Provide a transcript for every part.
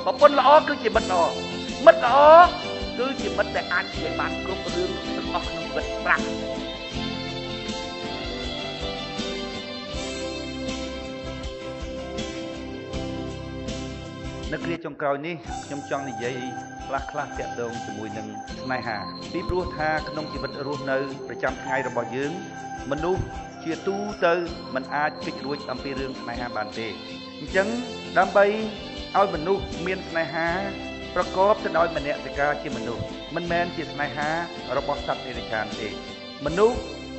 ប្រពន្ធល្អគឺជាមិត្តល្អមិត្តល្អគឺជាមិត្តដែលអាចជួយបានគ្រប់រឿងទាំងអស់ក្នុងជីវិតប្រាក់នៅគ្រាចុងក្រោយនេះខ្ញុំចង់និយាយខ្លះតាក់ទងជាមួយនឹងស្នេហាពីព្រោះថាក្នុងជីវិតរស់នៅប្រចាំថ្ងៃរបស់យើងមនុស្សជាទូទៅមិនអាចភ្លេចរួចអំពីរឿងស្នេហាបានទេអញ្ចឹងដើម្បីឲ្យមនុស្សមានស្នេហាប្រកបទៅដោយមនសិការជាមនុស្សមិនមែនជាស្នេហារបស់សត្វនិរឆានទេមនុស្ស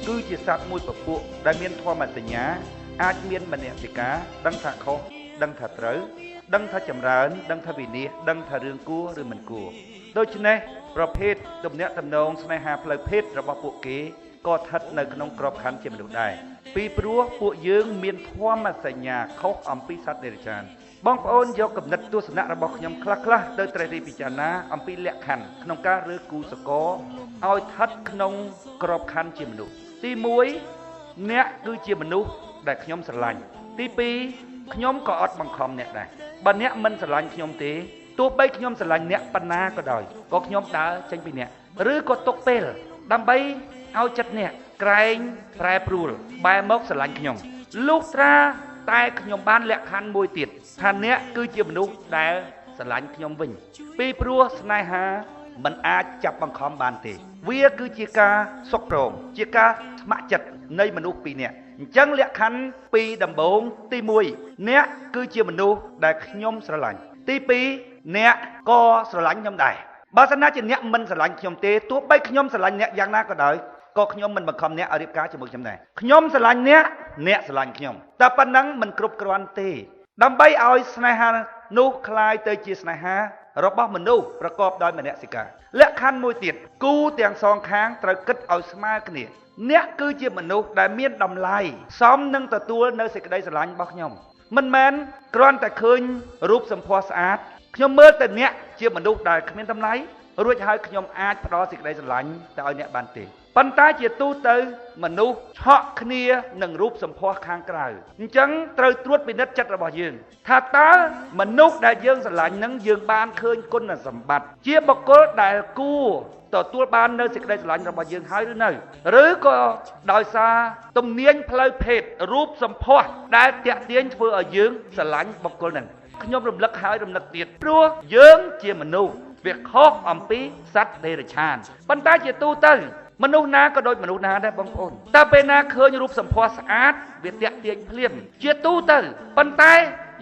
គឺជាសត្វមួយពពួកដែលមានធម៌សញ្ញាអាចមានមនសិការដឹងថាខុសដឹងថាត្រូវដឹងថាចម្រើនដឹងថាវិនិច្ឆ័យដឹងថារឿងគួរឬមិនគួរដូច្នេះប្រភេទទំនាក់ទំនងស្នេហាផ្លូវភេទរបស់ពួកគេក៏ស្ថិតនៅក្នុងក្របខ័ណ្ឌជាមនុស្សដែរពីព្រោះពួកយើងមានធម៌សញ្ញាខុសអំពីសត្វនិរឆានបងប្អូនយកគំនិតទស្សនៈរបស់ខ្ញុំខ្លះទៅត្រិះរិះពិចារណាអំពីលក្ខខណ្ឌក្នុងការរើសគូសកលឲ្យស្ថិតក្នុងក្របខ័ណ្ឌជាមនុស្សទី1អ្នកគឺជាមនុស្សដែលខ្ញុំស្រឡាញ់ទី2ខ្ញុំក៏អត់បង្ខំអ្នកដែរបើអ្នកមិនស្រឡាញ់ខ្ញុំទេទោះបីខ្ញុំស្រឡាញ់អ្នកប៉ុណ្ណាក៏ដោយក៏ខ្ញុំដើរចេញពីអ្នកឬក៏ទុកពេលដើម្បីឲ្យចិត្តអ្នកក្រែងប្រែប្រួលបែរមកស្រឡាញ់ខ្ញុំលុះត្រាតែខ្ញុំបានលក្ខខណ្ឌមួយទៀតថាអ្នកគឺជាមនុស្សដែលស្រឡាញ់ខ្ញុំវិញពីព្រោះស្នេហាមិនអាចចាប់បង្ខំបានទេវាគឺជាការសុខព្រមជាការស្ម័គ្រចិត្តនៃមនុស្សពីរនាក់អញ្ចឹងលក្ខខណ្ឌពីរដំបូងទី1អ្នកគឺជាមនុស្សដែលខ្ញុំស្រឡាញ់ទី2អ្នកក៏ស្រឡាញ់ខ្ញុំដែរបើសិនណាជាអ្នកមិនស្រឡាញ់ខ្ញុំទេទោះបីខ្ញុំស្រឡាញ់អ្នកយ៉ាងណាក៏ដោយក៏ខ្ញុំមិនបង្ខំអ្នកឲ្យរៀបការជាមួយខ្ញុំដែរខ្ញុំស្រឡាញ់អ្នកស្រឡាញ់ខ្ញុំតែប៉ុណ្ណឹងមិនគ្រប់គ្រាន់ទេដើម្បីឲ្យស្នេហានោះคล้ายទៅជាស្នេហារបស់មនុស្សប្រកបដោយមនសិការលក្ខខណ្ឌមួយទៀតគូទាំងសងខាងត្រូវគិតឲ្យស្មើគ្នាអ្នកគឺជាមនុស្សដែលមានតម្លៃសមនឹងទទួលនៅសេចក្តីស្រឡាញ់របស់ខ្ញុំមិនមែនគ្រាន់តែឃើញរូបសម្ផស្សស្អាតខ្ញុំមើលទៅអ្នកជាមនុស្សដែលគ្មានតម្លៃរួចហើយខ្ញុំអាចផ្ដល់សេចក្តីស្រឡាញ់ទៅឲ្យអ្នកបានទេប៉ុន្តែជាទូទៅមនុស្សឆក់គ្នានឹងរូបសម្ផស្សខាងក្រៅអញ្ចឹងត្រូវត្រួតពិនិត្យចិត្តរបស់យើងថាតើមនុស្សដែលយើងស្រឡាញ់នឹងយើងបានឃើញគុណសម្បត្តិជាបុគ្គលដែលគួរទទួលបាននៅសេចក្តីស្រឡាញ់របស់យើងហើយឬនៅឬក៏ដោយសារទំនាញផ្លូវភេទរូបសម្ផស្សដែលតាក់ទាញធ្វើឲ្យយើងស្រឡាញ់បុគ្គលនឹងខ្ញុំរំលឹកហើយរំលឹកទៀតព្រោះយើងជាមនុស្សវាខុសអំពីសត្វដេរឆានប៉ុន្តែជាទូទៅមនុស្សណាក៏ដូចមនុស្សណាដែរបងប្អូនតើពេលណាឃើញរូបសម្ផស្សស្អាតវាតាក់ទាញភ្លាមជាទូទៅប៉ុន្តែ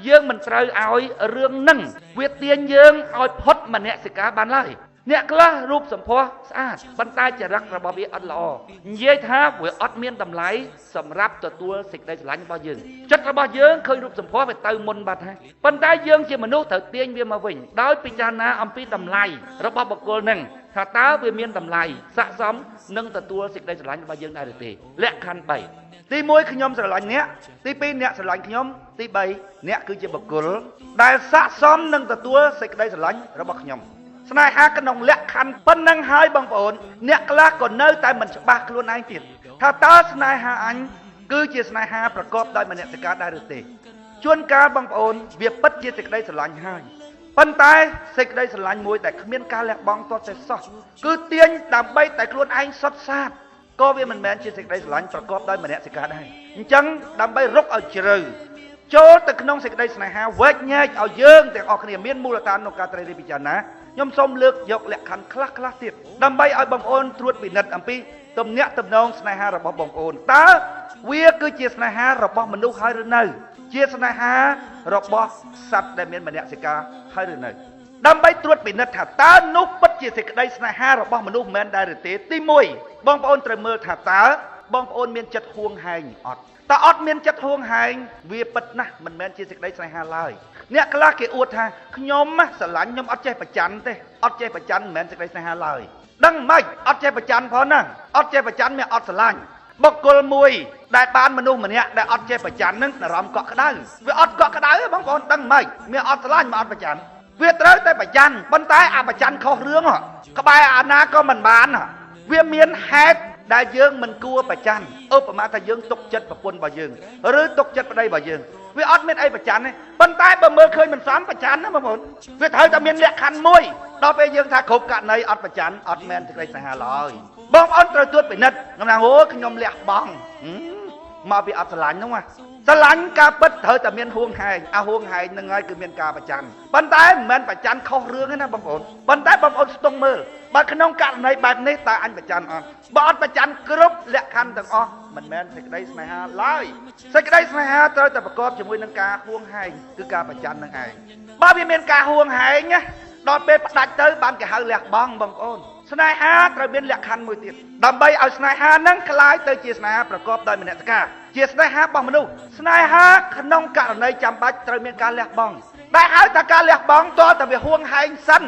យើងមិនត្រូវឲ្យរឿងនឹងវាទាញយើងឲ្យផុតមនសិការបានឡើយអ្នកខ្លះរូបសម្ផស្សស្អាតប៉ុន្តែចរិតរបស់វាអត់ល្អនិយាយថាវាអត់មានតម្លៃសម្រាប់ទទួលសេចក្តីស្រឡាញ់របស់យើងចិត្តរបស់យើងឃើញរូបសម្ផស្សវាទៅមុនបាត់ហើយប៉ុន្តែយើងជាមនុស្សត្រូវទាញវាមកវិញដោយពិចារណាអំពីតម្លៃរបស់បុគ្គលនឹងថាតើវាមានតម្លៃស័ក្តិសមនឹងទទួលសេចក្តីស្រឡាញ់របស់យើងដែរឬទេលក្ខខណ្ឌ3ទី1ខ្ញុំស្រឡាញ់អ្នកទី2អ្នកស្រឡាញ់ខ្ញុំទី3អ្នកគឺជាបុគ្គលដែលស័ក្តិសមនឹងទទួលសេចក្តីស្រឡាញ់របស់ខ្ញុំស្នេហាក្នុងលក្ខខណ្ឌប៉ុណ្ណឹងហើយបងប្អូនអ្នកខ្លះក៏នៅតែមិនច្បាស់ខ្លួនឯងទៀតថាតើស្នេហាអញគឺជាស្នេហាប្រកបដោយមនសិការដែរឬទេជួនកាលបងប្អូនវាពិតជាសេចក្តីស្រឡាញ់ហើយប៉ុន្តែសេចក្តីស្រឡាញ់មួយដែលគ្មានការលះបង់ទាល់តែសោះគឺទាញដើម្បីតែខ្លួនឯងសុទ្ធសាធក៏វាមិនមែនជាសេចក្តីស្រឡាញ់ប្រកបដោយមនសិការដែរអញ្ចឹងដើម្បីរកឲ្យជ្រៅចូលទៅក្នុងសេចក្តីស្នេហាវែកញែកឲ្យយើងទាំងអស់គ្នាមានមូលដ្ឋានក្នុងការត្រិះរិះពិចារណាខ្ញុំសូមលើកយកលក្ខខណ្ឌខ្លះទៀតដើម្បីឲ្យបងប្អូនត្រួតពិនិត្យអំពីទំនាក់ទំនងស្នេហារបស់បងប្អូនតើវាគឺជាស្នេហារបស់មនុស្សហើយឬនៅជាស្នេហារបស់សត្វដែលមានមនសិការហើយឬនៅដើម្បីត្រួតពិនិត្យថាតើនោះពិតជាសេចក្តីស្នេហារបស់មនុស្សមែនដែរឬទេទី1បងប្អូនត្រូវមើលថាតើបងប្អូនមានចិត្តហួងហែងអត់តើអត់មានចិត្តហួងហែងវាពិតណាស់មិនមែនជាសេចក្តីស្នេហាឡើយអ្នកខ្លះគេអួតថាខ្ញុំស្រឡាញ់ខ្ញុំអត់ចេះប្រច័ណ្ឌទេអត់ចេះប្រច័ណ្ឌមិនមែនសេចក្តីស្នេហាឡើយដឹងមិនអត់ចេះប្រច័ណ្ឌផងហ្នឹងអត់ចេះប្រច័ណ្ឌមានអត់ស្រឡាញ់បុគ្គលមួយដែលបានមនុស្សម្នាក់ដែលអត់ចេះប្រច័ណ្ឌនឹងអារម្មណ៍កក់ក្ដៅវាអត់កក់ក្ដៅទេបងប្អូនដឹងមិនមានអត់ស្រឡាញ់មកអត់ប្រច័ណ្ឌវាត្រូវតែប្រច័ណ្ឌប៉ុន្តែអាប្រច័ណ្ឌខុសរឿងក្បែរអាណាក៏មិនបានវាមានហេតុដែលយើងមិនគួរប្រច័ណ្ឌឧបមាថាយើងទុកចិត្តប្រពន្ធរបស់យើងឬទុកចិត្តប្តីរបស់យើង វាអត់មានអីប្រច័ណ្ឌទេប៉ុន្តែបើមើលឃើញមិនសមប្រច័ណ្ឌណាបងប្អូនវាត្រូវតែមានលក្ខខណ្ឌមួយដល់ពេលយើងថាគ្រប់ករណីអត់ប្រច័ណ្ឌអត់មែនសេចក្តីស្នេហាឡើយបងប្អូនត្រូវត្រួតពិនិត្យខ្ញុំអូខ្ញុំលះបង់មកពីអត់ស្រឡាញ់នោះស្រឡាញ់ការពិតត្រូវតែមានហួងហែងហួងហែងនឹងហើយគឺមានការប្រច័ណ្ឌប៉ុន្តែមិនមែនប្រច័ណ្ឌខុសរឿងទេណាបងប្អូនប៉ុន្តែបងប្អូនស្ទង់មើលបើក្នុងករណីបែបនេះតើអញប្រច័ណ្ឌអត់បើអត់ប្រច័ណ្ឌគ្រប់លក្ខខណ្ឌទាំងអស់មិនមែនសេចក្តីស្នេហាឡើយសេចក្តីស្នេហាត្រូវតែប្រកបជាមួយនឹងការហួងហែងគឺការប្រច័ណ្ឌនឹងឯងបើវាមានការហួងហែងណាដល់ពេលផ្ដាច់ទៅបានគេហៅលះបង់បងប្អូនស្នេហាត្រូវមានលក្ខខណ្ឌមួយទៀតដើម្បីឲ្យស្នេហានឹងคล้ายទៅជាស្នេហាប្រកបដោយមនសិការជាស្នេហារបស់មនុស្សស្នេហាក្នុងករណីចាំបាច់ត្រូវមានការលះបង់ដែលហៅថាការលះបង់តើតែវាហួងហែងសិន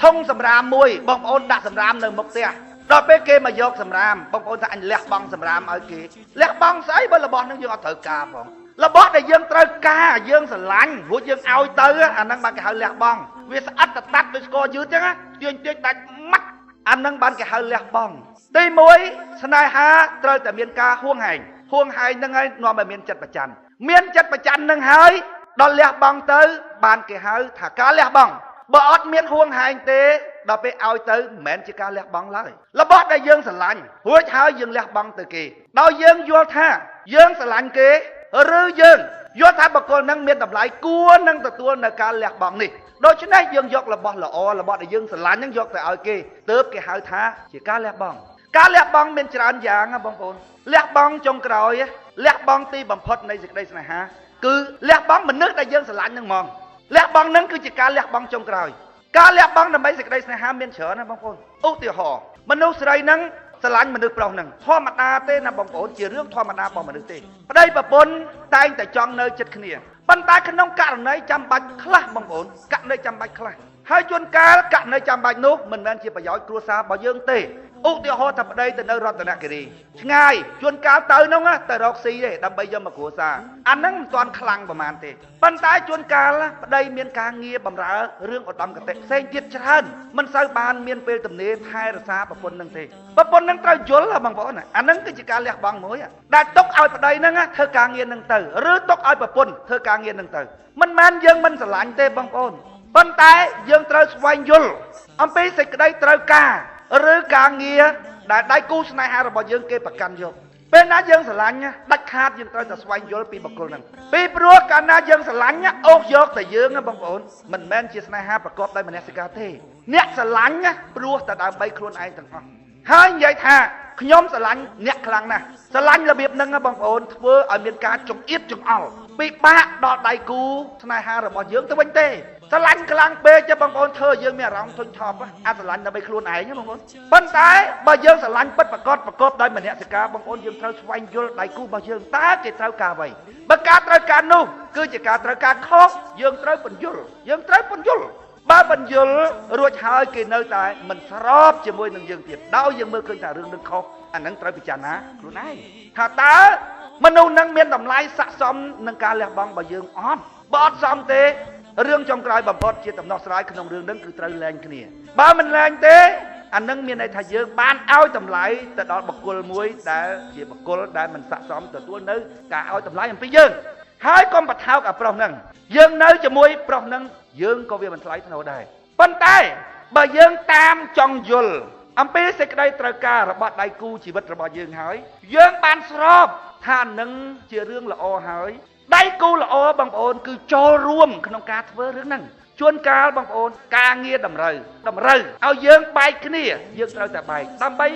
ធុងសម្រាមមួយបងប្អូនដាក់សម្រាមនៅមុខផ្ទះដល់ពេលគេមកយកសម្រាមបងប្អូនថាអញលះបង់សម្រាមឲ្យគេលះបង់ស្អីបើរបស់នឹងយើងអត់ត្រូវការផងរបស់ដែលយើងត្រូវការយើងស្រឡាញ់រួចយើងឲ្យទៅអាហ្នឹងបានគេហៅលះបង់វាស្អិតតតាត់ដូចស្គរយឺតចឹងទាញទាញដាច់ម៉ាត់អាហ្នឹងបានគេហៅលះបង់ទី1ស្នេហាត្រូវតែមានការហួងហែងហ្នឹងហើយនាំឲ្យមានចិត្តប្រច័ណ្ឌមានចិត្តប្រច័ណ្ឌនឹងហើយដល់លះបង់ទៅបានគេហៅថាការលះបង់បើអត់មានហួងហែងទេដល់ពេលឲ្យទៅមិនមែនជាការលះបង់ឡើយរបស់ដែលយើងស្រឡាញ់រួចហើយយើងលះបង់ទៅគេដោយយើងយល់ថាយើងស្រឡាញ់គេឬយើងយល់ថាបុគ្គលនឹងមានតម្លៃគួរនឹងទទួលនៅការលះបង់នេះដូច្នេះយើងយករបស់ល្អរបស់ដែលយើងស្រឡាញ់នឹងយកទៅឲ្យគេទើបគេហៅថាជាការលះបង់ការលះបង់មានច្រើនយ៉ាងណាបងប្អូនលះបង់ចុងក្រោយលះបង់ទីបំផុតនៃសេចក្តីស្នេហាគឺលះបង់មនុស្សដែលយើងស្រឡាញ់នឹងហ្មងលះបង់នឹងគឺជាការលះបង់ចុងក្រោយការលះបង់ដើម្បីសេចក្តីស្នេហាមានច្រើនណាបងប្អូនឧទាហរណ៍មនុស្សស្រីនឹងស្រឡាញ់មនុស្សប្រុសនឹងធម្មតាទេណាបងប្អូនជារឿងធម្មតារបស់មនុស្សទេប្តីប្រពន្ធតែងតែចង់នៅជិតគ្នាប៉ុន្តែក្នុងករណីចាំបាច់ខ្លះបងប្អូនករណីចាំបាច់ខ្លះហើយជួនកាលករណីចាំបាច់នោះមិនមែនជាប្រយោជន៍គ្រួសាររបស់យើងទេឧទាហរណ៍ថាប្តីទៅនៅរតនគិរីឆ្ងាយជួនកាលទៅនោះទៅរកស៊ីទេដើម្បីយកមកគ្រួសារអាហ្នឹងមិនទាន់ខ្លាំងប្រហែលទេប៉ុន្តែជួនកាលប្តីមានការងារបម្រើរឿងឧត្តមគតិផ្សេងទៀតច្រើនមិនសូវបានមានពេលទំនេរថែរក្សាប្រពន្ធនឹងទេប្រពន្ធនឹងត្រូវយល់បងប្អូនអាហ្នឹងគឺជាការលះបង់មួយដែលទុកឲ្យប្តីនឹងធ្វើការងារនឹងទៅឬទុកឲ្យប្រពន្ធធ្វើការងារនឹងទៅមិនមែនយើងមិនស្រឡាញ់ទេបងប្អូនប៉ុន្តែយើងត្រូវស្វែងយល់អំពីសេចក្តីត្រូវការឬការងារដែលដៃគូស្នេហារបស់យើងគេប្រកាន់យកពេលណាយើងស្រឡាញ់ដាច់ខាតយើងត្រូវតែស្វែងយល់ពីបុគ្គលហ្នឹងពីព្រោះកាលណាយើងស្រឡាញ់អូសយកតែយើងបងប្អូនមិនមែនជាស្នេហាប្រកបដោយមនសិការទេអ្នកស្រឡាញ់ព្រោះតែដើម្បីខ្លួនឯងទាំងអស់ហើយនិយាយថាខ្ញុំស្រឡាញ់អ្នកខ្លាំងណាស់ស្រឡាញ់របៀបហ្នឹងបងប្អូនធ្វើឲ្យមានការចង្អៀតចង្អល់ពិបាកដល់ដៃគូស្នេហារបស់យើងទៅវិញទេស្រឡាញ់ខ្លាំងពេកទេបងប្អូនធ្វើយើងមានអារម្មណ៍ធុញថប់អាចស្រឡាញ់ដើម្បីខ្លួនឯងបងប្អូនប៉ុន្តែបើយើងស្រឡាញ់ពិតប្រកបដោយមនសិការបងប្អូនយើងត្រូវស្វែងយល់ដៃគូរបស់យើងតើគេត្រូវការអ្វីបើការត្រូវការនោះគឺជាការត្រូវការខុសយើងត្រូវពន្យល់បើបញ្យល់រួចហើយគេនៅតែមិនស្របជាមួយនឹងយើងទៀតដោយយើងមើលឃើញថារឿងនឹងខុសអានឹងត្រូវពិចារណាខ្លួនឯងថាតើមនុស្សនឹងមានតម្លៃស័ក្តិសមនឹងការលះបង់របស់យើងអត់បើអត់សមទេរឿងចុងក្រោយបំផុតជាដំណោះស្រាយក្នុងរឿងនឹងគឺត្រូវលែងគ្នាបើមិនលែងទេអានឹងមានន័យថាយើងបានឲ្យតម្លៃទៅដល់បុគ្គលមួយដែលជាបុគ្គលដែលមិនស័ក្តិសមទទួលនៅការឲ្យតម្លៃអំពីយើងហើយកុំបថោកអាប្រុសហ្នឹងយើងនៅជាមួយប្រុសហ្នឹងយើងក៏វាមិនថ្លៃថ្នូរដែរប៉ុន្តែបើយើងតាមចង់យល់អំពីសេចក្តីត្រូវការរបស់ដៃគូជីវិតរបស់យើងហើយយើងបានស្របថានឹងជារឿងល្អហើយដៃគូល្អបងប្អូនគឺចូលរួមក្នុងការធ្វើរឿងហ្នឹងជួនកាលបងប្អូនការងារតម្រូវឲ្យយើងបែកគ្នាយើងត្រូវតែបែកដើម្បី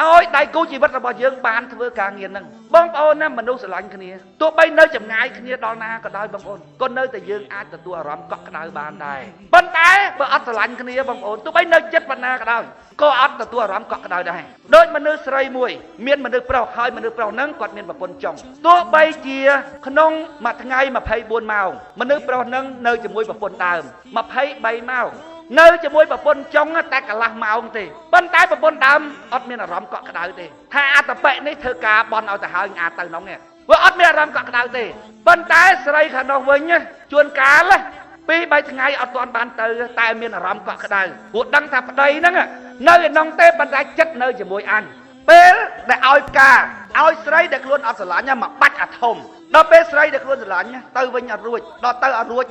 ឲ្យដៃគូជីវិតរបស់យើងបានធ្វើការងារហ្នឹងបងប្អូនណាមនុស្សស្រឡាញ់គ្នាទោះបីនៅចម្ងាយគ្នាដល់ណាក៏ដោយបងប្អូនក៏នៅតែយើងអាចទទួលអារម្មណ៍កក់ក្ដៅបានដែរប៉ុន្តែបើអត់ស្រឡាញ់គ្នាបងប្អូនទោះបីនៅជិតប៉ុណ្ណាក៏ដោយក៏អត់ទទួលអារម្មណ៍កក់ក្ដៅដែរដូចមនុស្សស្រីមួយមានមនុស្សប្រុសហើយមនុស្សប្រុសហ្នឹងគាត់មានប្រពន្ធចុងទោះបីជាក្នុងមួយថ្ងៃ24ម៉ោងមនុស្សប្រុសហ្នឹងនៅជាមួយប្រពន្ធដើម23ម៉ោងនៅជាមួយប្រពន្ធចុងតែកន្លះម៉ោងទេប៉ុន្តែប្រពន្ធដើមអត់មានអារម្មណ៍កក់ក្ដៅទេថាអត្តបិនេះធ្វើការបន់ឲ្យទៅហើយអាចទៅនោះនេះវាអត់មានអារម្មណ៍កក់ក្ដៅទេប៉ុន្តែស្រីខាងនោះវិញជួនកាល2-3ថ្ងៃអត់ទាន់បានទៅតែមានអារម្មណ៍កក់ក្ដៅព្រោះដឹងថាប្តីហ្នឹងនៅឯនោះទេប៉ុន្តែចិត្តនៅជាមួយអញពេលដែលឲ្យផ្កាឲ្យស្រីដែលខ្លួនអត់ស្រឡាញ់មកបាច់អាធំ ដល់ពេលស្រីដែលខ្លួនស្រឡាញ់ទៅវិញអត់រួចដល់ទៅអត់រួច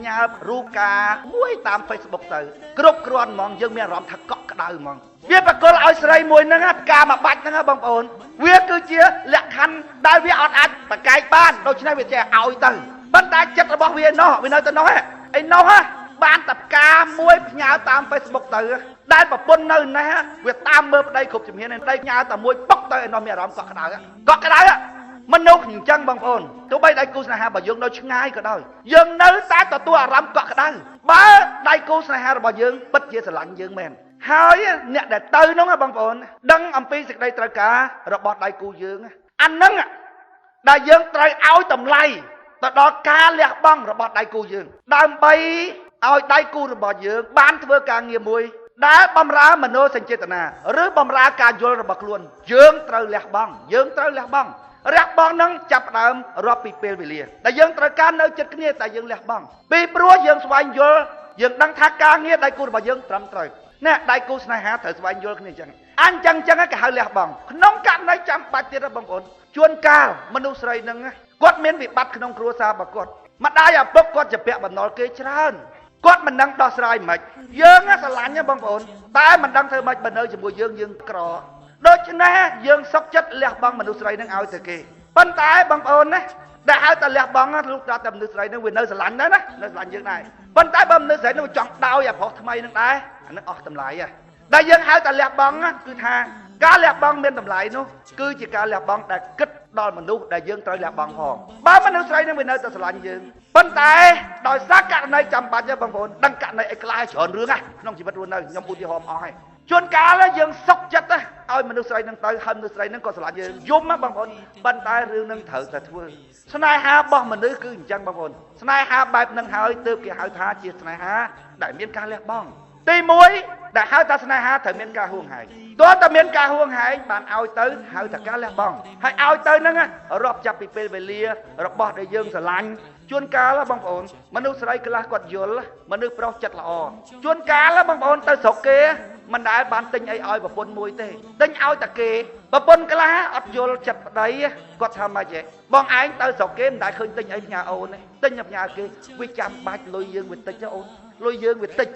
ញ៉ាបរូបការមួយតាម Facebook ទៅគ្រប់គ្រាន់ហ្មងយើងមានអារម្មណ៍ថាកក់ក្ដៅហ្មងវាបកគលឲ្យស្រីមួយហ្នឹងផ្កាមួយបាច់ហ្នឹងបងប្អូនវាគឺជាលក្ខខណ្ឌដែលវាអត់អាចប្រកែកបានដូច្នេះវាចេះឲ្យទៅប៉ុន្តែចិត្តរបស់វានោះវានៅទៅនោះឯនោះបានតែផ្កាមួយផ្ញើតាម Facebook ទៅដែលប្រពន្ធនៅណេះវាតាមមើលប្តីគ្រប់ជំហានប្តីផ្ញើតែមួយបុកទៅឯនោះមានអារម្មណ៍កក់ក្ដៅមនុស្សអញ្ចឹងបងប្អូនទោះបីដៃគូស្នេហារបស់យើងនៅឆ្ងាយក៏ដោយយើងនៅតែទទួលអារម្មណ៍កក់ក្ដៅបើដៃគូស្នេហារបស់យើងពិតជាស្រឡាញ់យើងមែនហើយអ្នកដែលទៅនោះបងប្អូនដឹងអំពីសេចក្តីត្រូវការរបស់ដៃគូយើងអាហ្នឹងដែលយើងត្រូវឲ្យតម្លៃទៅដល់ការលះបង់របស់ដៃគូយើងដើម្បីឲ្យដៃគូរបស់យើងបានធ្វើការងារមួយដែលបំរើមនោសញ្ចេតនាឬបំរើការយល់របស់ខ្លួនយើងត្រូវលះបង់រះបង់នឹងចាប់ផ្ដើមរាប់ពីពេលវេលាដែលយើងត្រូវការនៅចិត្តគ្នាតែយើងលះបង់ពីព្រោះយើងស្វែងយល់យើងដឹងថាការងារដៃគូរបស់យើងត្រឹមត្រូវណាដៃគូស្នេហាត្រូវស្វែងយល់គ្នាអញ្ចឹងគេហៅលះបង់ក្នុងករណីចាំបាច់ទៀតបងប្អូនជួនកាលមនុស្សស្រីនឹងគាត់មានវិបត្តិក្នុងគ្រួសាររបស់គាត់ម្ដាយឪពុកគាត់ជាពាក់បំណុលគេច្រើនគាត់មិនដឹងដោះស្រាយមិនយើងស្រឡាញ់បងប្អូនតែមិនដឹងធ្វើម៉េចបើនៅជាមួយយើងក្រដូច្នេះយើងសុខចិត្តលះបង់មនុស្សស្រីនឹងឲ្យទៅគេប៉ុន្តែបងប្អូនណាដែលហៅតែលះបង់លោកដល់តែមនុស្សស្រីនឹងវានៅស្រឡាញ់ដែរណានៅស្រឡាញ់យើងដែរប៉ុន្តែបើមនុស្សស្រីនឹងចង់ដោយអាប្រុសថ្មីនឹងដែរអានឹងអស់តម្លៃដែលយើងហៅតែលះបង់គឺថាការលះបង់មានតម្លៃនោះគឺជាការលះបង់ដែលគិតដល់មនុស្សដែលយើងត្រូវលះបង់ផងបើមនុស្សស្រីនឹងវានៅតែស្រឡាញ់យើងប៉ុន្តែដោយសារករណីចាំបាច់បងប្អូនដឹងករណីអីខ្លះច្រើនរឿងក្នុងជីវិតរស់នៅខ្ញុំឧទាហរណ៍អស់ហើយជួនកាលយើងសុកចិត្តឲ្យមនុស្សស្រីនឹងទៅហើយមនុស្សស្រីនឹងក៏ស្រឡាញ់យើងយំបងប្អូនប៉ុន្តែរឿងនឹងត្រូវតែធ្វើស្នេហារបស់មនុស្សគឺអញ្ចឹងបងប្អូនស្នេហាបែបហ្នឹងហើយទើបគេហៅថាជាស្នេហាដែលមានការលះបង់ទី1ដែលហៅថាស្នេហាត្រូវមានការហួងហែងតើតើមានការហួងហែងបានឲ្យទៅហៅថាការលះបង់ហើយឲ្យទៅហ្នឹងរាប់ចាប់ពីពេលវេលារបស់ដែលយើងស្រឡាញ់ជួនកាលបងប្អូនមនុស្សស្រីខ្លះគាត់យល់មនុស្សប្រុសចិត្តល្អជួនកាលបងប្អូនទៅស្រុកគេមិនដែលបានទិញអីឲ្យប្រពន្ធមួយទេទិញឲ្យតែគេប្រពន្ធខ្លះអត់យល់ចិត្តប្តីគាត់ថាម៉េចហ៎បងឯងទៅស្រុកគេមិនដែលឃើញទិញអីផ្ញើអូនទេទិញផ្ញើគេវាចាំបាច់លុយយើងវាតិចទេអូនលុយយើងវាតិច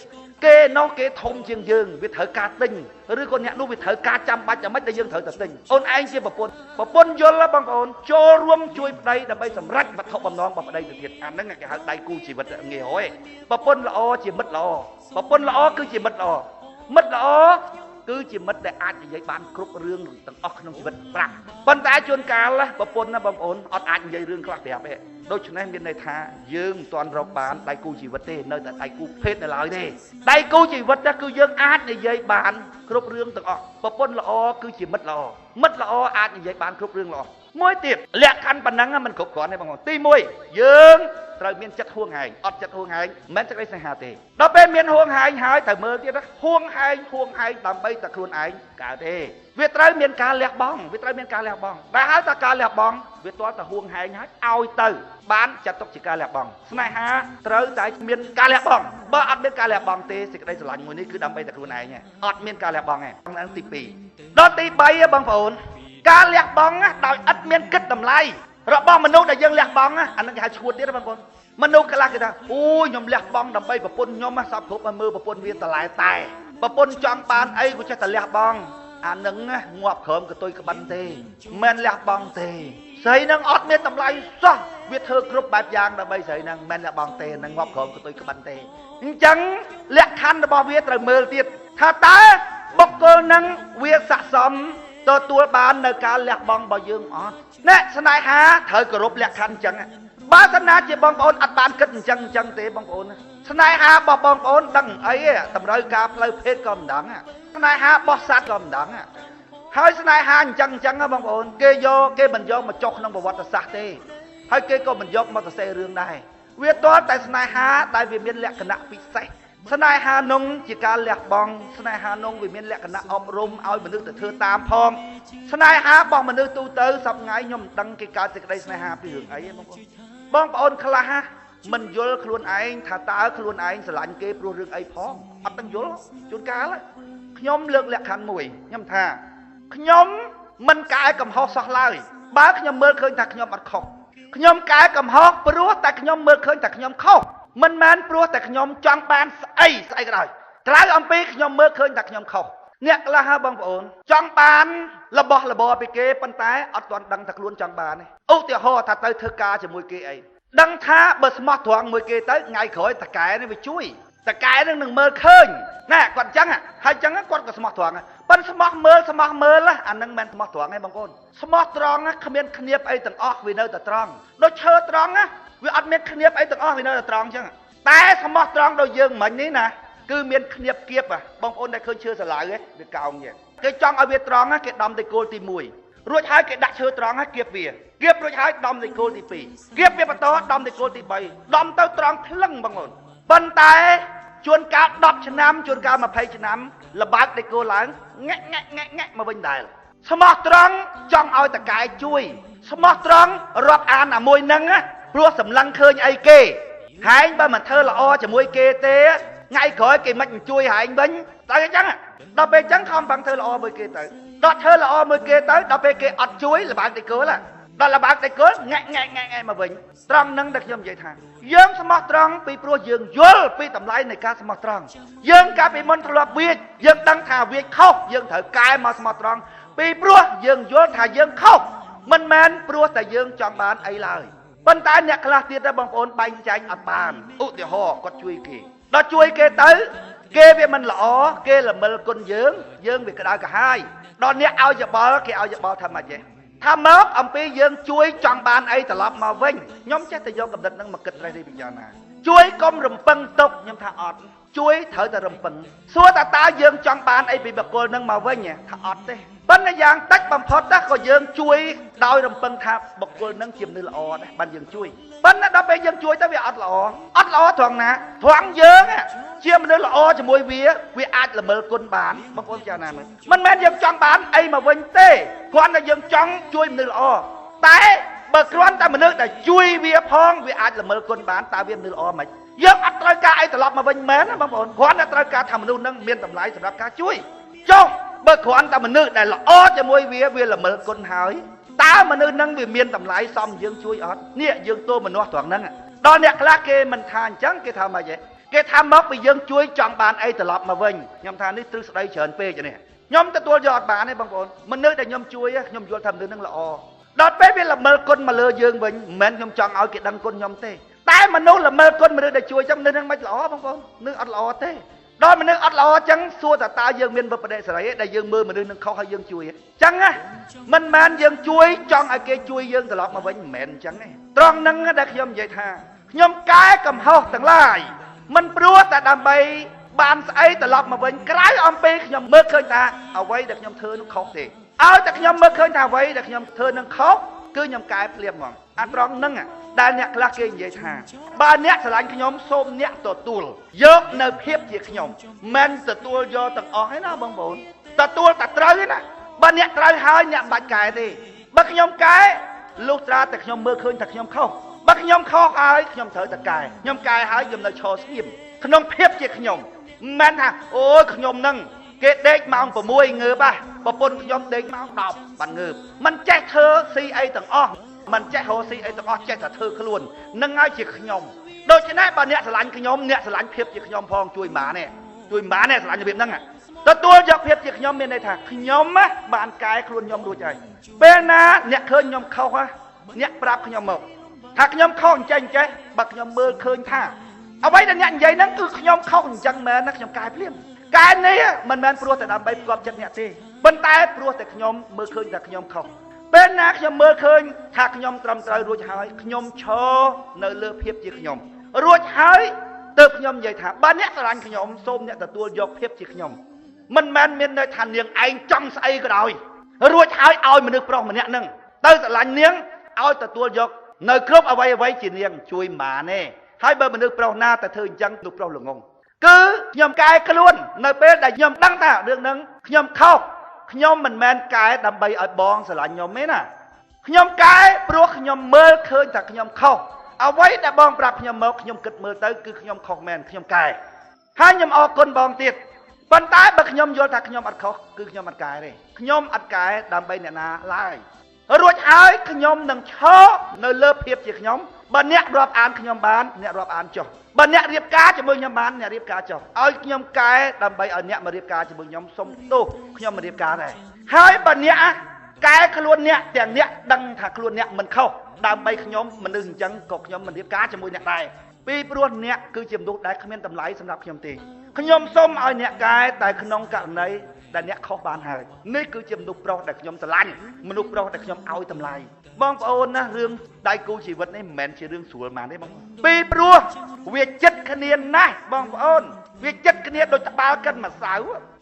គេនោះគេធំជាងយើងវាត្រូវការទិញឬក៏អ្នកនោះវាត្រូវការចាំបាច់តែមិនដែលយើងត្រូវតែទិញអូនឯងជាប្រពន្ធយល់បងប្អូនចូលរួមជួយប្តីដើម្បីសម្រេចវត្ថុបំណងរបស់ប្តីទៅទៀតអាហ្នឹងគេហៅដៃគូជីវិតងាយហ៎ប្រពន្ធល្អជាមិត្តល្អប្រពន្ធល្អគឺជាមិត្តល្អមិត្តល្អគឺជាមិត្តដែលអាចនិយាយបានគ្រប់រឿងទាំងអស់ក្នុងជីវិតប្រាក់ប៉ុន្តែជួនកាលប្រពន្ធណាបងប្អូនអត់អាចនិយាយរឿងខ្លះប្រាប់ទេដូច្នេះមានន័យថាយើងមិនទាន់រកបានដៃគូជីវិតទេនៅតែដៃគូភេទនៅឡើយទេដៃគូជីវិតគឺយើងអាចនិយាយបានគ្រប់រឿងទាំងអស់ប្រពន្ធល្អគឺជាមិត្តល្អអាចនិយាយបានគ្រប់រឿងល្អមួយទៀតលក្ខខណ្ឌប៉ុណ្ណឹងมันគ្រប់គ្រាន់ទេបងប្អូនទី1យើងត្រូវមានចិត្តហួងហែងអត់ចិត្តហួងហែងមិនសេចក្តីស្នេហាទេដល់ពេលមានហួងហែងហើយត្រូវមើលទៀតហួងហែងដើម្បីតែខ្លួនឯងកើតទេវាត្រូវមានការលះបង់ដែលហៅថាការលះបង់វាទាល់តែហួងហែងហើយឲ្យទៅបានចាត់ទុកជាការលះបង់ស្នេហាត្រូវតែមានការលះបង់បើអត់មានការលះបង់ទេសេចក្តីស្រឡាញ់មួយនេះគឺដើម្បីតែខ្លួនឯងអត់មានការលះបង់ទេហ្នឹងទី2ដល់ទី3បងប្អូនការលះបង់ដោយឥតមានគិតតម្លៃរបស់មនុស្សដែលយើងលះបង់អានឹងគេហៅឈួតទៀតបងប្អូនមនុស្សខ្លះគេថាអូយខ្ញុំលះបង់ដើម្បីប្រពន្ធខ្ញុំសពគ្រប់ឲ្យមើលប្រពន្ធវាតឡែតែប្រពន្ធចង់បានអីក៏ចេះតែលះបង់អានឹងងាប់ក្រោមកតុយក្បិនទេមិនលះបង់ទេស្រីនឹងអត់មានតម្លៃសោះវាធ្វើគ្រប់បែបយ៉ាងដើម្បីស្រីនឹងមិនលះបង់ទេនឹងងាប់ក្រោមកតុយក្បិនទេអញ្ចឹងលក្ខខណ្ឌរបស់វាត្រូវមើលទៀតថាតើបុគ្គលនឹងវាស័ក្តិសមទទួលបាននៅការលះបង់របស់យើងអត់អ្នកស្នេហាត្រូវគោរពលក្ខខណ្ឌអញ្ចឹងបើសិនណាជាបងប្អូនអត់បានគិតអញ្ចឹងទេបងប្អូនស្នេហារបស់បងប្អូនដឹងអីតម្រូវការផ្លូវភេទក៏មិនដឹងស្នេហារបស់សត្វក៏មិនដឹងហើយស្នេហាអញ្ចឹងបងប្អូនគេមិនយកមកចុះក្នុងប្រវត្តិសាស្ត្រទេហើយគេក៏មិនយកមកសរសេររឿងដែរវាទាល់តែស្នេហាដែលវាមានលក្ខណៈពិសេសស្នេហានងជាការលះបង់ស្នេហានងវាមានលក្ខណៈអប់រំឲ្យមនុស្សទៅធ្វើតាមផងស្នេហារបស់មនុស្សទូទៅសប្ងៃខ្ញុំមិនដឹងគេកើតសេចក្តីស្នេហាពីរឿងអីទេបងប្អូនខ្លះមិនយល់ខ្លួនឯងថាតើខ្លួនឯងស្រឡាញ់គេព្រោះរឿងអីផងអត់ដឹងយល់ជួនកាលខ្ញុំលើកលក្ខខណ្ឌមួយខ្ញុំថាខ្ញុំមិនកែកំហុសសោះឡើយបើខ្ញុំមើលឃើញថាខ្ញុំអត់ខុស ខ្ញុំកែកំហុសព្រោះតែខ្ញុំមើលឃើញតែខ្ញុំខុសមិនមែនព្រោះតែខ្ញុំចង់បានស្អីក៏ដោយក្រៅអំពីខ្ញុំមើលឃើញតែខ្ញុំខុសអ្នកខ្លះហ่าបងប្អូនចង់បានរបស់របរពីគេប៉ុន្តែអត់ទាន់ដឹងថាខ្លួនចង់បានទេឧទាហរណ៍ថាទៅធ្វើការជាមួយគេអីដឹងថាបើស្មោះត្រង់មួយគេទៅថ្ងៃក្រោយតកែនេះវាជួយតកែនឹងមើលឃើញណាគាត់អញ្ចឹងហើយអញ្ចឹងគាត់ក៏ស្មោះត្រង់ប៉ុន្តែស្មោះមើលអានឹងមិនស្មោះត្រង់ទេបងប្អូនស្មោះត្រង់គ្មានគ្នាបអីទាំងអស់វានៅតែត្រង់ដូចឈើត្រង់វាអត់មានគ្នាបអីទាំងអស់វានៅតែត្រង់អញ្ចឹងតែស្មោះត្រង់ដូចយើងមិញនេះណាគឺមានគ្នាបគៀបបងប្អូនដែលឃើញឈើសាឡាវវាកោងយ៉ាងគេចង់ឲ្យវាត្រង់គេដំទៅគោលទី1រួចហើយគេដាក់ឈើត្រង់គៀបវាគៀបរួចហើយដំទៅគោលទី2គៀបវាបន្តដំទៅគោលទី3ដំទៅត្រង់ថ្លឹងបងប្អូនប៉ុន្តែជួនកាល10ឆ្នាំជួនកាល20ឆ្នាំលបើកទៅគោលឡើងងាក់មកវិញដែរស្មោះត្រង់ចង់ឲ្យតកែជួយស្មោះត្រង់រាប់អានអាមួយហ្នឹងព្រោះសម្លឹងឃើញអីគេហែងបើមិនធ្វើល្អជាមួយគេទេថ្ងៃក្រោយគេមិនជួយហែងវិញតែអញ្ចឹងដល់ពេលអញ្ចឹងខំបាំងធ្វើល្អមួយគេទៅដល់ធ្វើល្អមួយគេទៅដល់ពេលគេអត់ជួយលបើកទៅគោលដល់លបើកទៅគោលងាក់មកវិញត្រង់ហ្នឹងដែលខ្ញុំនិយាយថាយើងស្មោះត្រង់ពីព្រោះយើងយល់ពីតម្លៃនៃការស្មោះត្រង់យើងកាលពីមុនធ្លាប់វាចយើងដឹងថាវាចខុសយើងត្រូវកែមកស្មោះត្រង់ពីព្រោះយើងយល់ថាយើងខុសមិនមែនព្រោះតែយើងចង់បានអីឡើយប៉ុន្តែអ្នកខ្លះទៀតដែរបងប្អូនបែងចែកអត់បានឧទាហរណ៍គាត់ជួយគេដល់ជួយគេទៅគេវាមិនល្អគេល្មិលគុណយើងវាក្តៅក្រហាយដល់អ្នកឲ្យយោបល់គេឲ្យយោបល់ថាម៉េចទេថាមកអំពីយើងជួយចង់បានអីត្រឡប់មកវិញខ្ញុំចេះតែយកកំណត់ហ្នឹងមកគិតត្រេះរិះពិចារណាជួយកុំរំពឹងទុកខ្ញុំថាអត់ជួយត្រូវតែរំពឹងសួរតើយើងចង់បានអីពីបុគ្គលហ្នឹងមកវិញថាអត់ទេប៉ុន្តែយ៉ាងតិចបំផុតក៏យើងជួយដោយរំពឹងថាបុគ្គលហ្នឹងជាមនុស្សល្អដែរបានយើងជួយប៉ុន្តែដល់ពេលយើងជួយទៅវាអត់ល្អត្រង់ណាត្រង់យើងជាមនុស្សល្អជាមួយវាអាចល្មើលគុណបានបងប្អូនចាណាមើលមិនមែនយើងចង់បានអីមកវិញទេគ្រាន់តែយើងចង់ជួយមនុស្សល្អតែបើគ្រាន់តែមនុស្សដែលជួយវាផងវាអាចល្មើលគុណបានតើវាមនុស្សល្អមិនយើងអត់ត្រូវការអីត្រឡប់មកវិញមែនណាបងប្អូនគ្រាន់តែត្រូវការថាមនុស្សហ្នឹងមានតម្លៃសម្រាប់ការជួយចុះបើគ្រាន់តែមនុស្សដែលល្អជាមួយវាល្មើលគុណហើយតើមនុស្សហ្នឹងវាមានតម្លៃសមយើងជួយអត់នេះយើងទោមនុស្សត្រង់ហ្នឹងដល់អ្នកខ្លះគេមិនថាអញ្ចឹងគេថាម៉េចគេថាមកពីយើងជួយចង់បានអីត្រឡប់មកវិញខ្ញុំថានេះទ្រឹស្ដីច្រើនពេកនេះខ្ញុំទទួលយកអត់បានទេបងប្អូនមនុស្សដែលខ្ញុំជួយខ្ញុំយល់ថាមនុស្សហ្នឹងល្អដល់ពេលវាល្មើលគុណមកលើយើងវិញមិនមែនខ្ញុំចង់ឲ្យគេដឹងគុណខ្ញុំទេតែមនុស្សល្មើលគុណមនុស្សដែលជួយចឹងមនុស្សហ្នឹងមិនល្អបងប្អូននឹងអត់ល្អទេដល់មនុស្សអត់ល្អចឹងសួរតើយើងមានវិបត្តិសេរីដែលយើងមើលមនុស្សនឹងខុសហើយយើងជួយចឹងណាមិនមែនយើងជួយចង់ឲ្យគេជួយយើងត្រឡប់មកវិញមិនមែនចឹងទេត្រង់ហ្នឹងដែលខ្ញុំនិយាយថាខ្ញុំកែកំហុសទាំងឡាយមិនព្រោះតែដើម្បីបានស្អីត្រឡប់មកវិញក្រៅអំពីខ្ញុំមើលឃើញថាអ្វីដែលខ្ញុំធ្វើនោះខុសទេឲ្យតែខ្ញុំមើលឃើញថាអ្វីដែលខ្ញុំធ្វើនឹងខុសគឺខ្ញុំកែភ្លាមហ្មងអាត្រង់ហ្នឹងដែលអ្នកខ្លះគេនិយាយថាបើអ្នកស្រឡាញ់ខ្ញុំសូមអ្នកទទួលយកនៅភាពជាខ្ញុំមិនទទួលយកទាំងអស់ទេណាបងប្អូនទទួលតែត្រូវទេណាបើអ្នកត្រូវហើយអ្នកមិនបាច់កែទេបើខ្ញុំកែលុះត្រាតែខ្ញុំមើលឃើញថាខ្ញុំខុសបើខ្ញុំខុសហើយខ្ញុំត្រូវតែកែខ្ញុំកែហើយខ្ញុំនៅឈរស្ងៀមក្នុងភាពជាខ្ញុំមិនមែនថាអូយខ្ញុំនឹងគេដេកម៉ោង6ងើបប្រពន្ធខ្ញុំដេកម៉ោង10បានងើបមិនចេះធ្វើស៊ីអីទាំងអស់មិនចេះរកស៊ីអីទាំងអស់ចេះតែធ្វើខ្លួននឹងហើយជាខ្ញុំដូច្នេះបើអ្នកស្រឡាញ់ខ្ញុំអ្នកស្រឡាញ់ភាពជាខ្ញុំផងជួយម៉ានេះស្រឡាញ់របៀបហ្នឹងទទួលយកភាពជាខ្ញុំមានន័យថាខ្ញុំបានកែខ្លួនខ្ញុំរួចហើយពេលណាអ្នកឃើញខ្ញុំខុសអ្នកប្រាប់ខ្ញុំមកថាខ្ញុំខុសអញ្ចឹងចេះបើខ្ញុំមើលឃើញថាអ្វីដែលអ្នកនិយាយហ្នឹងគឺខ្ញុំខុសអញ្ចឹងមែនណាខ្ញុំកែភ្លាមកែនេះមិនមែនព្រោះតែដើម្បីផ្គប់ចិត្តអ្នកទេប៉ុន្តែព្រោះតែខ្ញុំមើលឃើញថាខ្ញុំខុសពេលណាខ្ញុំមើលឃើញថាខ្ញុំត្រឹមត្រូវរួចហើយខ្ញុំឈរនៅលើភាពជាខ្ញុំរួចហើយទើបខ្ញុំនិយាយថាបើអ្នកស្រឡាញ់ខ្ញុំសូមអ្នកទទួលយកភាពជាខ្ញុំមិនមែនមានន័យថានាងឯងចង់ស្អីក៏ដោយរួចហើយឲ្យមនុស្សប្រុសម្នាក់ហ្នឹងទៅស្រឡាញ់នាងឲ្យទទួលយកនៅគ្រប់អ្វីជានាងជួយមិនបានទេហើយបើមនុស្សប្រុសណាតែធ្វើអញ្ចឹងនោះប្រុសល្ងងគឺខ្ញុំកែខ្លួននៅពេលដែលខ្ញុំដឹងថារឿងហ្នឹងខ្ញុំខុសខ្ញុំមិនមែនកែដើម្បីឲ្យបងស្រឡាញ់ខ្ញុំទេណាខ្ញុំកែព្រោះខ្ញុំមើលឃើញថាខ្ញុំខុសអ្វីដែលបងប្រាប់ខ្ញុំមកខ្ញុំគិតមើលទៅគឺខ្ញុំខុសមែនខ្ញុំកែហើយខ្ញុំអរគុណបងទៀតប៉ុន្តែបើខ្ញុំយល់ថាខ្ញុំអត់ខុសគឺខ្ញុំអត់កែទេខ្ញុំអត់កែដើម្បីអ្នកណាឡើយ រួចហើយខ្ញុំនឹងឈរនៅលើភាពជាខ្ញុំបើអ្នករាប់អានខ្ញុំបានអ្នករាប់អានចុះបើអ្នករៀបការជាមួយខ្ញុំបានអ្នករៀបការចុះឲ្យខ្ញុំកែដើម្បីឲ្យអ្នកមករៀបការជាមួយខ្ញុំសុំទោសខ្ញុំមករៀបការដែរហើយបើអ្នកកែខ្លួនអ្នកទាំងអ្នកដឹងថាខ្លួនអ្នកមិនខុសដើម្បីខ្ញុំមនុស្សអញ្ចឹងក៏ខ្ញុំមិនរៀបការជាមួយអ្នកដែរពីព្រោះអ្នកគឺជាមនុស្សដែលគ្មានតម្លៃសម្រាប់ខ្ញុំទេខ្ញុំសូមឲ្យអ្នកកែតែក្នុងករណីដែលអ្នកខុសបានហើយនេះគឺជាមនុស្សប្រុសដែលខ្ញុំស្រឡាញ់មនុស្សប្រុសដែលខ្ញុំឲ្យតម្លៃបងប្អូនណារឿងដៃគូជីវិតនេះមិនមែនជារឿងស្រួលហ្មងទេបងពីព្រោះវាចិត្តគ្នាណាស់បងប្អូនវាចិត្តគ្នាដូចត្បាល់កិនម្សៅ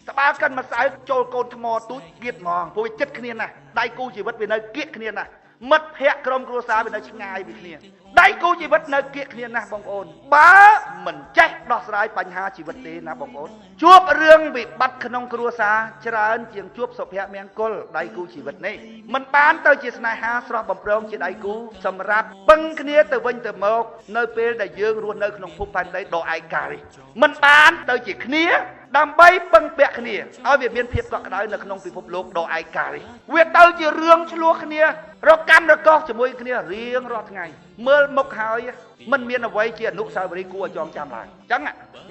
ត្បាល់កិនម្សៅចូលកូនថ្មទូចគៀតហ្មងព្រោះវាចិត្តគ្នាណាស់ដៃគូជីវិតវានៅគៀកគ្នាណាស់មិត្តភក្តិក្រុមគ្រួសារវានៅឆ្ងាយពីគ្នាដៃគូជីវិតនៅគៀកគ្នាណាស់បងប្អូនបើមិនចេះដោះស្រាយបញ្ហាជីវិតទេណាបងប្អូនជួបរឿងវិបត្តិក្នុងគ្រួសារច្រើនជាងជួបសុភមង្គលដៃគូជីវិតនេះមិនបានទៅជាស្នេហាស្រស់បំព្រងជាដៃគូសម្រាប់ពឹងគ្នាទៅវិញទៅមកនៅពេលដែលយើងរស់នៅក្នុងភពផែនដីដ៏ឯកានេះមិនបានទៅជាគ្នាដើម្បីពឹងពាក់គ្នាឲ្យវាមានភាពកក់ក្ដៅនៅក្នុងពិភពលោកដ៏ឯកានេះវាទៅជារឿងឆ្លោះគ្នារកកម្មរកោសជាមួយគ្នារៀងរាល់ថ្ងៃមើលមុខហើយមិនមានអ្វីជាអនុស្សាវរីយ៍គួរឲ្យចងចាំឡើយ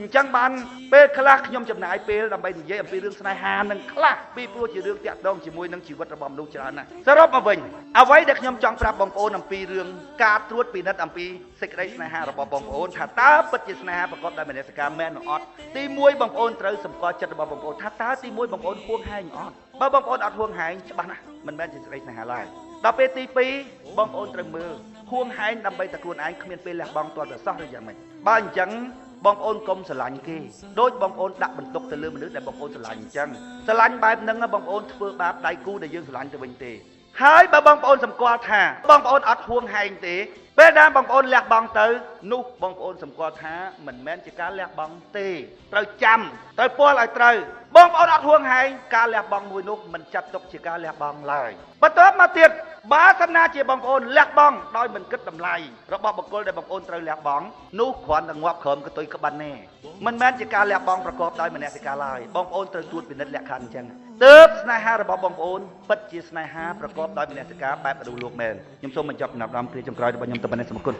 អញ្ចឹងបានពេលខ្លះខ្ញុំចំណាយពេលដើម្បីនិយាយអំពីរឿងស្នេហានឹងខ្លះពីព្រោះជារឿងតាក់ទងជាមួយនឹងជីវិតរបស់មនុស្សច្រើនណាស់សរុបមកវិញអ្វីដែលខ្ញុំចង់ប្រាប់បងប្អូនអំពីរឿងការត្រួតពិនិត្យអំពីសេចក្តីស្នេហារបស់បងប្អូនថាតើពិតជាស្នេហាប្រកបដោយមនសិការមែនឬអត់ទី1បងប្អូនត្រូវសម្គាល់ចិត្តរបស់បងប្អូនថាតើទី1បងប្អូនហួងហែងអត់បើបងប្អូនអត់ហួងហែងច្បាស់ណាស់មិនមែនជាសេចក្តីស្នេហាឡើយដល់ពេលទី2បងប្អូនត្រូវមើលហួងហែងដើម្បីតែខ្លួនឯងគ្មានពេលលះបង់ទាល់តែសោះឬយ៉ាងម៉េចបើអញ្ចឹងបងប្អូនកុំស្រឡាញ់គេដូចបងប្អូនដាក់បន្ទុកទៅលើមនុស្សដែលបងប្អូនស្រឡាញ់អញ្ចឹងស្រឡាញ់បែបហ្នឹងបងប្អូនធ្វើបាបដៃគូដែលយើងស្រឡាញ់ទៅវិញទេហើយបើបងប្អូនសម្គាល់ថាបងប្អូនអត់ហួងហែងទេពេលដែលបងប្អូនលះបង់ទៅនោះបងប្អូនសម្គាល់ថាមិនមែនជាការលះបង់ទេត្រូវចាំត្រូវពលឲ្យត្រូវបងប្អូនអត់ហួងហែងការលះបង់មួយនោះមិនចាត់ទុកជាការលះបង់ឡើយបន្ទាប់មកទៀតបើសិនណាជាបងប្អូនលះបង់ដោយមិនគិតតម្លៃរបស់បុគ្គលដែលបងប្អូនត្រូវលះបង់នោះគ្រាន់តែងាប់ក្រោមកតុយក្បិនទេមិនមែនជាការលះបង់ប្រកបដោយមនសិការឡើយបងប្អូនត្រូវត្រួតពិនិត្យលក្ខខណ្ឌអញ្ចឹងទើបស្នេហារបស់បងប្អូនពិតជាស្នេហាប្រកបដោយមនសិការបែបមនុស្សលោកមែនខ្ញុំសូមបញ្ចប់ដំណើរគ្រាចុងក្រោយរបស់ខ្ញុំទៅប៉ុណ្ណេះសូមអរគុណ